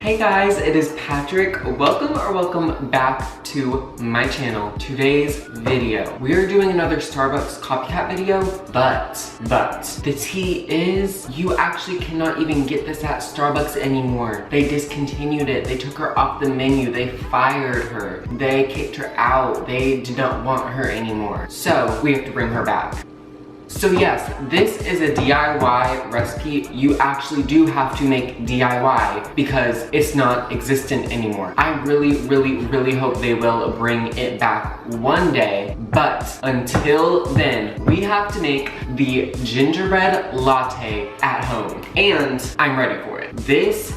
Hey guys, it is Patrick. Welcome back to my channel. Today's video, we are doing another Starbucks copycat video, but the tea is you actually cannot even get this at Starbucks anymore. They discontinued it. They took her off the menu. They fired her. They kicked her out. They did not want her anymore. So we have to bring her back. So yes, this is a DIY recipe. You actually do have to make DIY because it's not existent anymore. I really hope they will bring it back one day, but until then, we have to make the gingerbread latte at home, and I'm ready for it. This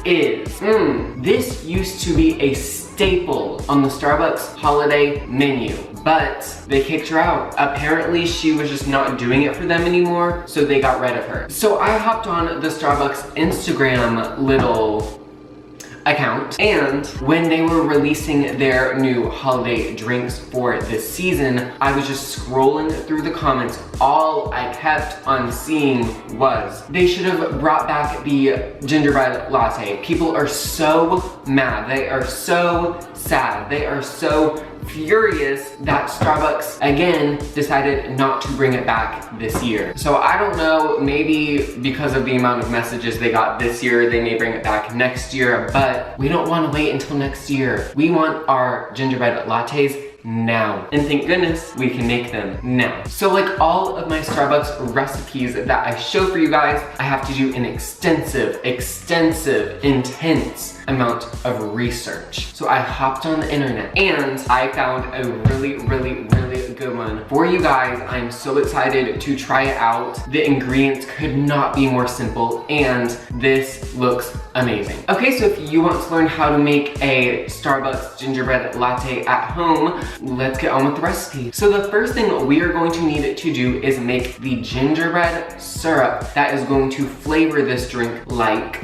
used to be a staple on the Starbucks holiday menu, but they kicked her out. Apparently she was just not doing it for them anymore, so they got rid of her. So I hopped on the Starbucks Instagram little account, and when they were releasing their new holiday drinks for this season, I was just scrolling through the comments. All I kept on seeing was they should have brought back the gingerbread latte. People are so mad. They are so sad. They are so furious that Starbucks again decided not to bring it back this year. So I don't know, maybe because of the amount of messages they got this year, they may bring it back next year, but we don't want to wait until next year. We want our gingerbread lattes now. And thank goodness we can make them now. So like all of my Starbucks recipes that I show for you guys, I have to do an extensive, intense amount of research. So I hopped on the internet and I found a really good one for you guys. I'm so excited to try it out. The ingredients could not be more simple, and this looks amazing. Okay, so if you want to learn how to make a Starbucks gingerbread latte at home, let's get on with the recipe. So the first thing we are going to need to do is make the gingerbread syrup that is going to flavor this drink like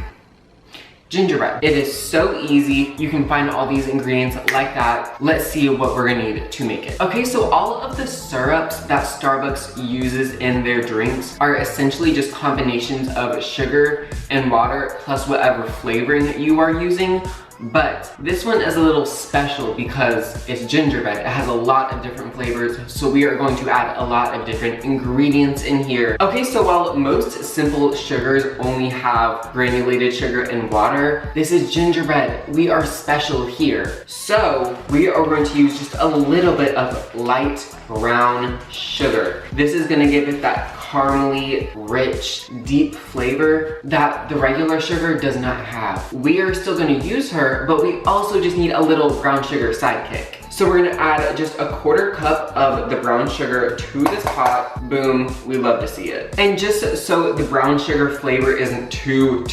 gingerbread. It is so easy. You can find all these ingredients like that. Let's see what we're gonna need to make it. Okay, so all of the syrups that Starbucks uses in their drinks are essentially just combinations of sugar and water plus whatever flavoring you are using. But this one is a little special because it's gingerbread. It has a lot of different flavors, so we are going to add a lot of different ingredients in here. Okay, so while most simple sugars only have granulated sugar and water, this is gingerbread. We are special here. So we are going to use just a little bit of light brown sugar. This is gonna give it that caramely, rich, deep flavor that the regular sugar does not have. We are still gonna use her, but we also just need a little brown sugar sidekick. So we're gonna add just a 1/4 cup of the brown sugar to this pot. Boom, we love to see it. And just so the brown sugar flavor isn't too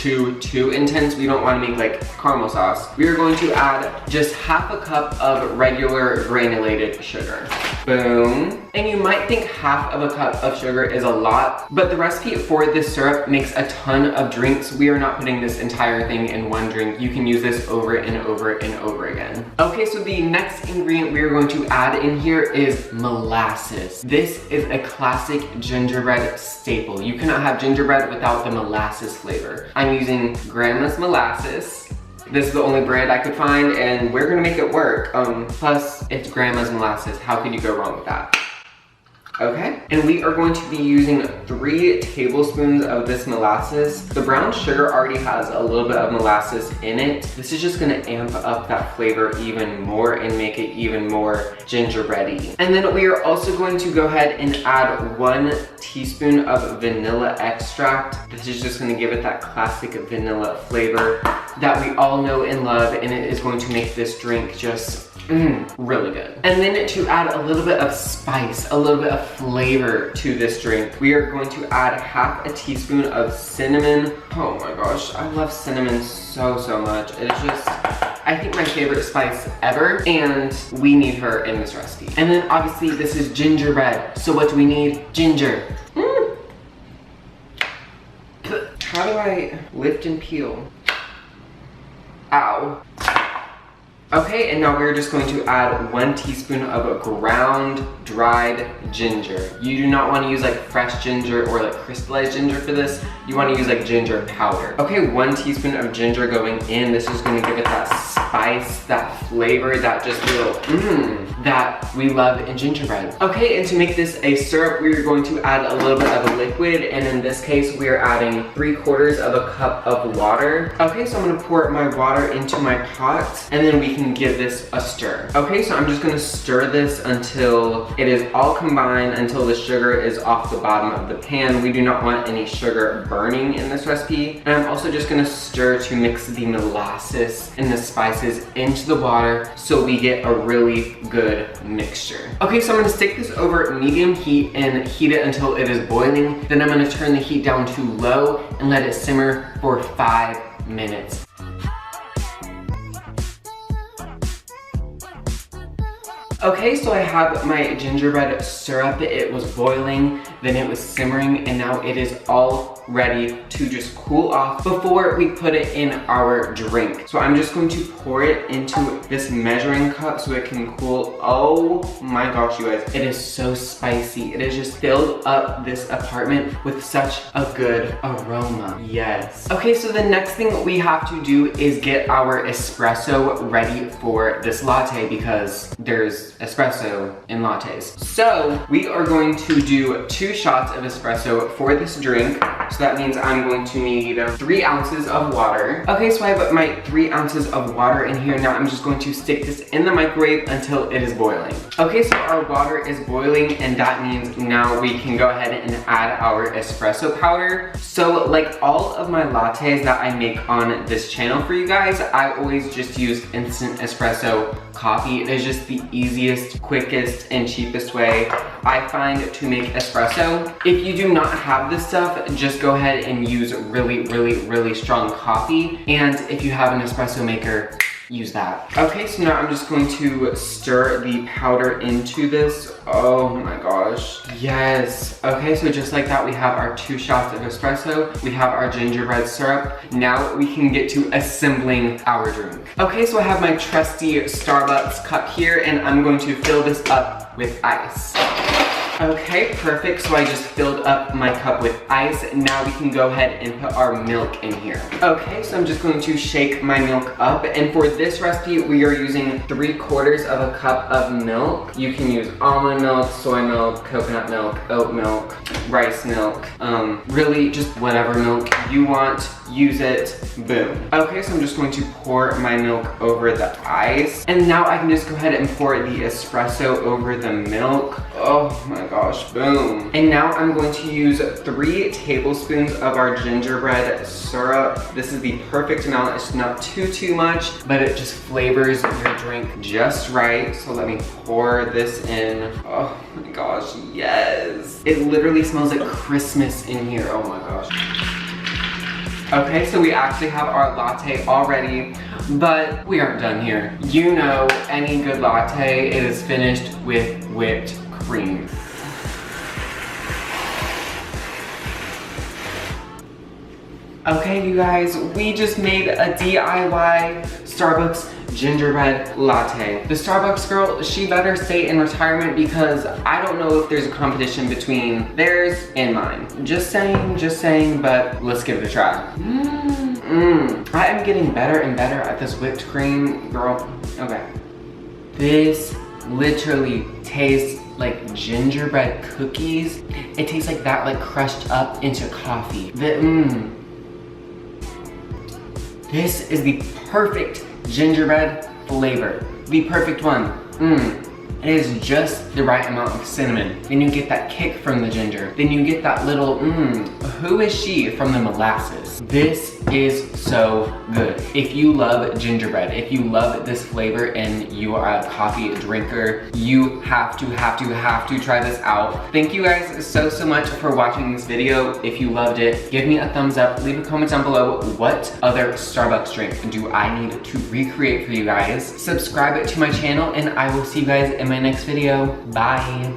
intense, we don't wanna make like caramel sauce, we are going to add just 1/2 cup of regular granulated sugar. Boom. And you might think 1/2 cup of sugar is a lot, but the recipe for this syrup makes a ton of drinks. We are not putting this entire thing in one drink. You can use this over and over and over again. Okay, so the next ingredient we are going to add in here is molasses. This is a classic gingerbread staple. You cannot have gingerbread without the molasses flavor. I'm using Grandma's molasses. This is the only brand I could find, and we're gonna make it work. Plus, it's Grandma's molasses. How could you go wrong with that? Okay, and we are going to be using 3 tablespoons of this molasses. The brown sugar already has a little bit of molasses in it. This is just gonna amp up that flavor even more and make it even more gingerbready. And then we are also going to go ahead and add 1 teaspoon of vanilla extract. This is just gonna give it that classic vanilla flavor that we all know and love, and it is going to make this drink just really good. And then to add a little bit of spice, a little bit of flavor to this drink, we are going to add 1/2 teaspoon of cinnamon. Oh my gosh, I love cinnamon so much. It is just, I think, my favorite spice ever, and we need her in this recipe. And then obviously this is gingerbread, so what do we need? Ginger. How do I lift and peel? Ow. Okay, and now we're just going to add 1 teaspoon of ground dried ginger. You do not want to use like fresh ginger or like crystallized ginger for this. You want to use like ginger powder. Okay, 1 teaspoon of ginger going in. This is going to give it that spice, that flavor, that just little that we love in gingerbread. Okay, and to make this a syrup, we're going to add a little bit of a liquid, and in this case, we are adding 3/4 of a cup of water. Okay, so I'm gonna pour my water into my pot, and then we can give this a stir. Okay, so I'm just gonna stir this until it is all combined, until the sugar is off the bottom of the pan. We do not want any sugar burning in this recipe. And I'm also just gonna stir to mix the molasses and the spices into the water so we get a really good mixture. Okay, so I'm gonna stick this over medium heat and heat it until it is boiling. Then I'm gonna turn the heat down to low and let it simmer for 5 minutes. Okay, so I have my gingerbread syrup. It was boiling, then it was simmering, and now it is all ready to just cool off before we put it in our drink. So I'm just going to pour it into this measuring cup so it can cool. Oh my gosh, you guys, it is so spicy. It has just filled up this apartment with such a good aroma. Yes. Okay, so the next thing we have to do is get our espresso ready for this latte because there's espresso in lattes. So we are going to do 2 shots of espresso for this drink. So that means I'm going to need 3 ounces of water. Okay, so I have my 3 ounces of water in here. Now I'm just going to stick this in the microwave until it is boiling. Okay, so our water is boiling, and that means now we can go ahead and add our espresso powder. So like all of my lattes that I make on this channel for you guys, I always just use instant espresso coffee. It is just the easiest, quickest, and cheapest way I find to make espresso. If you do not have this stuff, just go ahead and use really strong coffee. And if you have an espresso maker, use that. Okay, so now I'm just going to stir the powder into this. Oh my gosh. Yes. Okay, so just like that, we have our 2 shots of espresso. We have our gingerbread syrup. Now we can get to assembling our drink. Okay, so I have my trusty Starbucks cup here, and I'm going to fill this up with ice. Okay, perfect. So I just filled up my cup with ice. Now we can go ahead and put our milk in here. Okay, so I'm just going to shake my milk up. And for this recipe, we are using 3/4 of a cup of milk. You can use almond milk, soy milk, coconut milk, oat milk, rice milk. Really just whatever milk you want, use it, boom. Okay, so I'm just going to pour my milk over the ice. And now I can just go ahead and pour the espresso over the milk. Oh my gosh, boom. And now I'm going to use 3 tablespoons of our gingerbread syrup. This is the perfect amount. It's not too much, but it just flavors your drink just right. So let me pour this in. Oh my gosh, yes. It literally smells like Christmas in here. Oh my gosh. Okay, so we actually have our latte already, but we aren't done here. You know, any good latte is finished with whipped cream. Okay, you guys, we just made a DIY Starbucks gingerbread latte. The Starbucks girl, she better stay in retirement because I don't know if there's a competition between theirs and mine. Just saying, but let's give it a try. I am getting better and better at this whipped cream, girl. Okay. This literally tastes like gingerbread cookies. It tastes like that, like crushed up into coffee. This is the perfect gingerbread flavor. The perfect one. It is just the right amount of cinnamon. Then you get that kick from the ginger. Then you get that little, who is she from the molasses. This is so good. If you love gingerbread, if you love this flavor and you are a coffee drinker, you have to try this out. Thank you guys so much for watching this video. If you loved it, give me a thumbs up. Leave a comment down below. What other Starbucks drink do I need to recreate for you guys? Subscribe to my channel and I will see you guys in my next video. Bye.